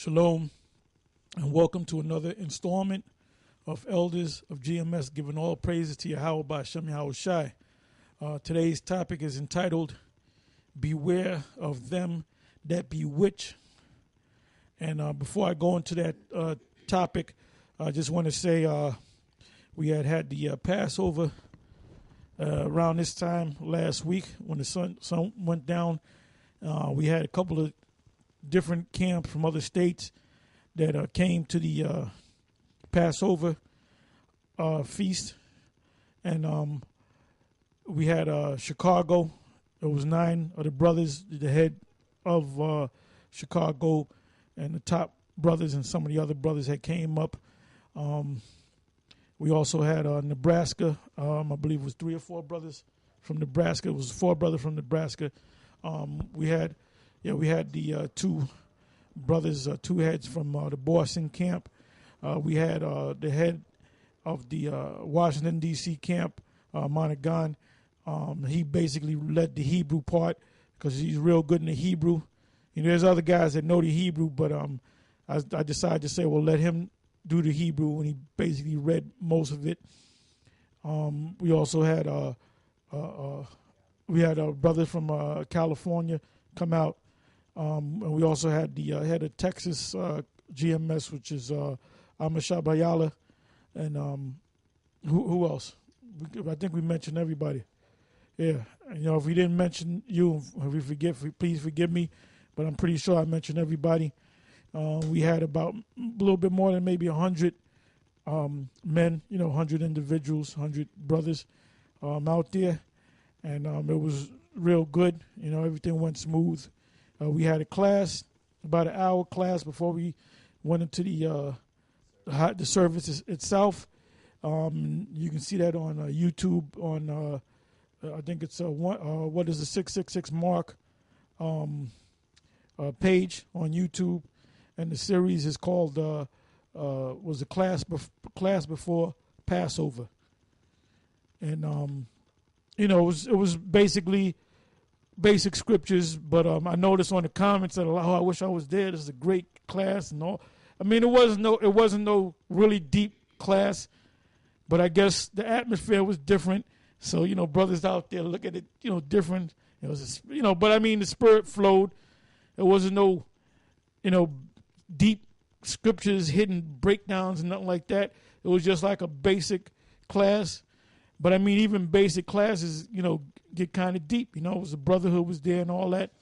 Shalom, and welcome to another installment of Elders of GMS, giving all praises to Yahweh by Hashem Yahweh Shai. Today's topic is entitled, Beware of Them That Bewitch. And before I go into that topic, I just want to say we had the Passover around this time last week when the sun went down. We had a couple of different camps from other states that came to the Passover feast, and we had Chicago. There was 9 of the brothers, the head of Chicago, and the top brothers, and some of the other brothers that came up. We also had Nebraska. I believe it was 3 or 4 brothers from Nebraska. It was 4 brothers from Nebraska. We had the 2 brothers, 2 heads from the Boston camp. We had the head of the Washington, D.C. camp, Monaghan. He basically led the Hebrew part because he's real good in the Hebrew. You know, there's other guys that know the Hebrew, but I decided to say, well, let him do the Hebrew, and he basically read most of it. We also had a brother from California come out, and we also had the head of Texas GMS, which is Amashab Ayala, and who else? I think we mentioned everybody. Yeah, you know, if we didn't mention you, if we forget, please forgive me, but I'm pretty sure I mentioned everybody. We had about a little bit more than maybe 100 men, 100 individuals, 100 brothers out there, and it was real good. Everything went smooth. We had a class, about an hour class before we went into the service itself. You can see that on YouTube on I think it's what is the 666 Mark page on YouTube, and the series is called was a class before Passover, and it was basically basic scriptures, but I noticed on the comments that I wish I was there. This is a great class and all. I mean, it wasn't no really deep class, but I guess the atmosphere was different. So brothers out there look at it, different. It was, but I mean, the spirit flowed. It wasn't no, deep scriptures, hidden breakdowns, and nothing like that. It was just like a basic class. But I mean, even basic classes, get kind of deep. It was a brotherhood was there and all that.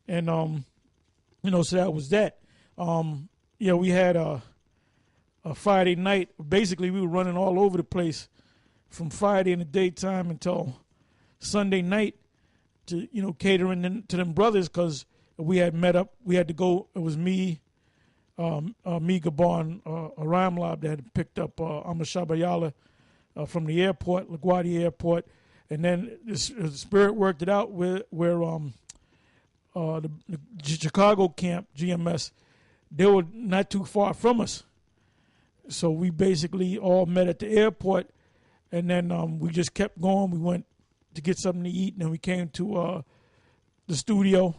And, so that was that. We had a Friday night. Basically, we were running all over the place from Friday in the daytime until Sunday night to, catering to them brothers, because we had met up. We had to go. It was me, Gabon, Aramlab that had picked up Amashab Ayala from the airport, LaGuardia Airport, and then the Spirit worked it out where the Chicago camp, GMS, they were not too far from us. So we basically all met at the airport, and then we just kept going. We went to get something to eat, and then we came to the studio.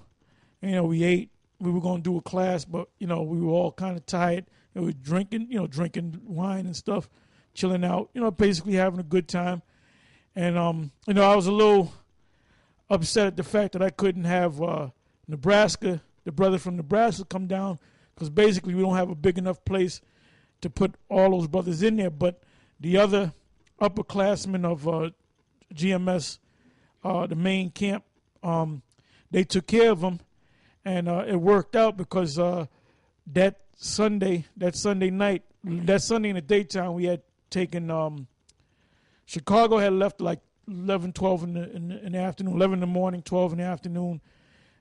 We ate. We were going to do a class, but, we were all kind of tired. And we were drinking wine and stuff, chilling out, basically having a good time. And, I was a little upset at the fact that I couldn't have Nebraska, the brother from Nebraska, come down, because basically we don't have a big enough place to put all those brothers in there. But the other upperclassmen of GMS, the main camp, they took care of them, and it worked out because that Sunday night, that Sunday in the daytime, we had taken Chicago had left like 11, 12 in the afternoon, 11 in the morning, 12 in the afternoon,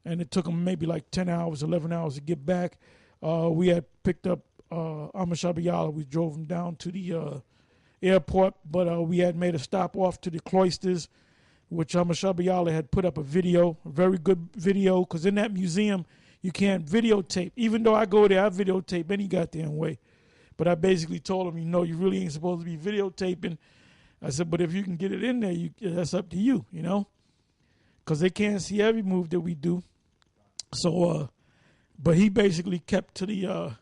and it took them maybe like 10 hours, 11 hours to get back. We had picked up Amashab Ayala. We drove him down to the airport, but we had made a stop off to the cloisters, which Amashab Ayala had put up a very good video, because in that museum you can't videotape. Even though I go there, I videotape any goddamn way. But I basically told him, you really ain't supposed to be videotaping. I said, but if you can get it in there, that's up to you, because they can't see every move that we do. So but he basically kept to the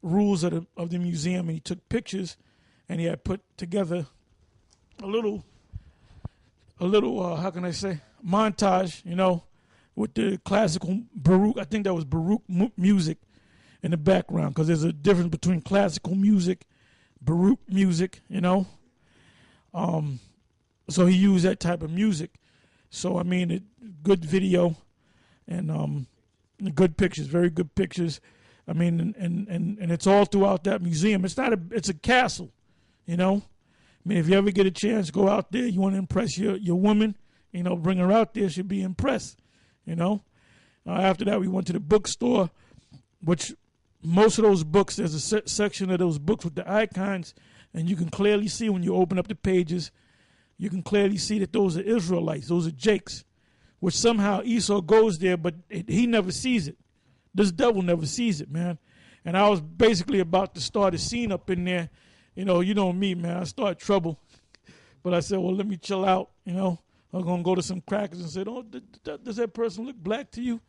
rules of the museum, and he took pictures, and he had put together a little how can I say, montage, with the classical Baroque. I think that was Baroque music in the background, because there's a difference between classical music, Baroque music, So he used that type of music. So I mean, good video, and good pictures, very good pictures. I mean, and it's all throughout that museum. It's a castle, I mean, if you ever get a chance, go out there. You want to impress your woman, bring her out there. She'll be impressed, After that, we went to the bookstore, which most of those books, there's a section of those books with the icons, and you can clearly see when you open up the pages, you can clearly see that those are Israelites, those are Jakes, which somehow Esau goes there, but he never sees it. This devil never sees it, man. And I was basically about to start a scene up in there. You know me, man. I start trouble. But I said, well, let me chill out, I'm going to go to some crackers and say, oh, does that person look black to you?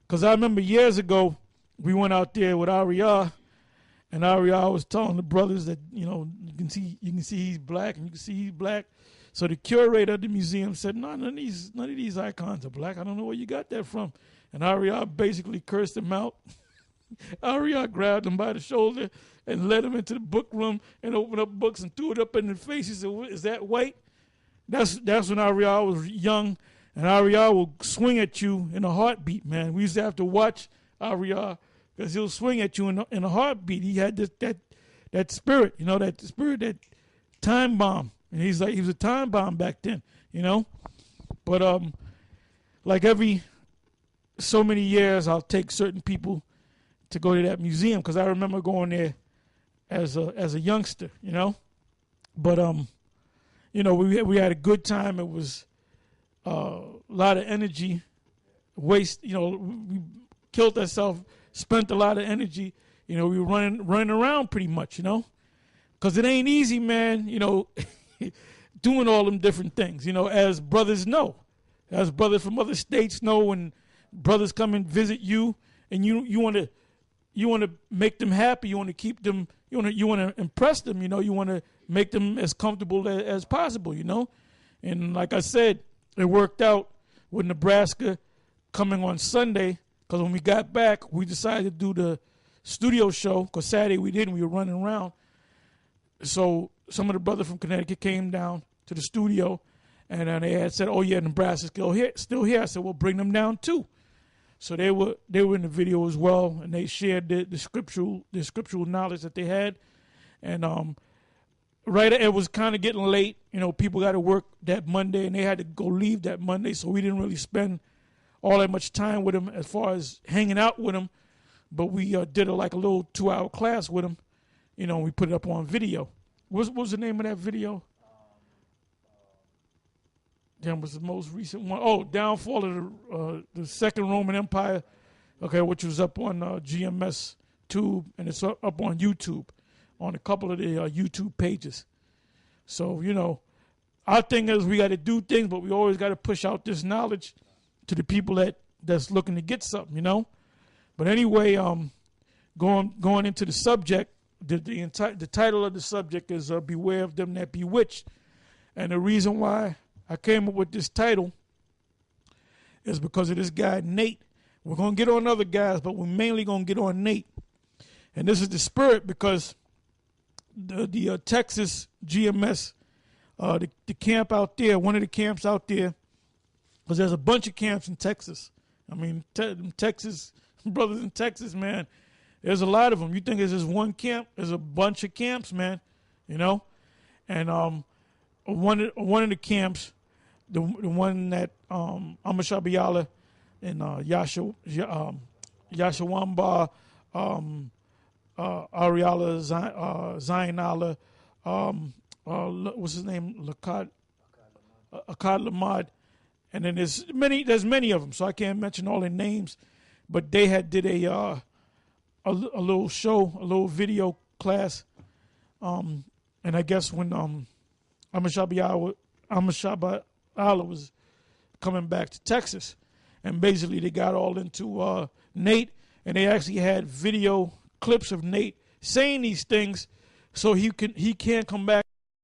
Because I remember years ago, we went out there with Ariah, and Ariah was telling the brothers that, you can see he's black, and you can see he's black. So the curator of the museum said, no, none of these icons are black. I don't know where you got that from. And Ariah basically cursed him out. Ariah grabbed him by the shoulder and led him into the book room and opened up books and threw it up in his face. He said, is that white? That's when Ariah was young, and Ariah will swing at you in a heartbeat, man. We used to have to watch Ariah because he'll swing at you in a heartbeat. He had that spirit, that spirit, that time bomb. And he was a time bomb back then, But like every so many years, I'll take certain people to go to that museum, because I remember going there as a youngster, But we had a good time. It was a lot of energy waste. We killed ourselves, spent a lot of energy. We were running around pretty much, because it ain't easy, man. Doing all them different things, as brothers know, as brothers from other states know, when brothers come and visit you, and you want to make them happy, you want to keep them, you want to impress them, you want to make them as comfortable as possible, And like I said, it worked out with Nebraska coming on Sunday, because when we got back, we decided to do the studio show, because Saturday we didn't, we were running around. So some of the brothers from Connecticut came down to the studio, and they had said, oh yeah, Nebraska's still here. I said, well, bring them down too. So they were in the video as well, and they shared the scriptural knowledge that they had. And it was kind of getting late. People got to work that Monday, and they had to go leave that Monday, so we didn't really spend all that much time with them as far as hanging out with them. But we did a little 2-hour class with them. We put it up on video. What was the name of that video? That was the most recent one. Oh, Downfall of the Second Roman Empire. Okay, which was up on GMS Tube, and it's up on YouTube, on a couple of the YouTube pages. So, our thing is we got to do things, but we always got to push out this knowledge to the people that's looking to get something, But anyway, going into the subject, the title of the subject is Beware of Them That Bewitch. And the reason why I came up with this title is because of this guy, Nate. We're going to get on other guys, but we're mainly going to get on Nate. And this is the spirit, because the Texas GMS, the camp out there, one of the camps out there, because there's a bunch of camps in Texas. I mean, Texas, brothers in Texas, man, there's a lot of them. You think it's just one camp? There's a bunch of camps, man, And one of the camps, the one that Amashabiala and Yashawamba, Ariala, Zionala, what's his name, Akkad Lamad, and then there's many of them, so I can't mention all their names, but they had did a little show, a little video class, and I guess when Amashabiala was coming back to Texas, and basically they got all into Nate, and they actually had video clips of Nate saying these things, so he can't come back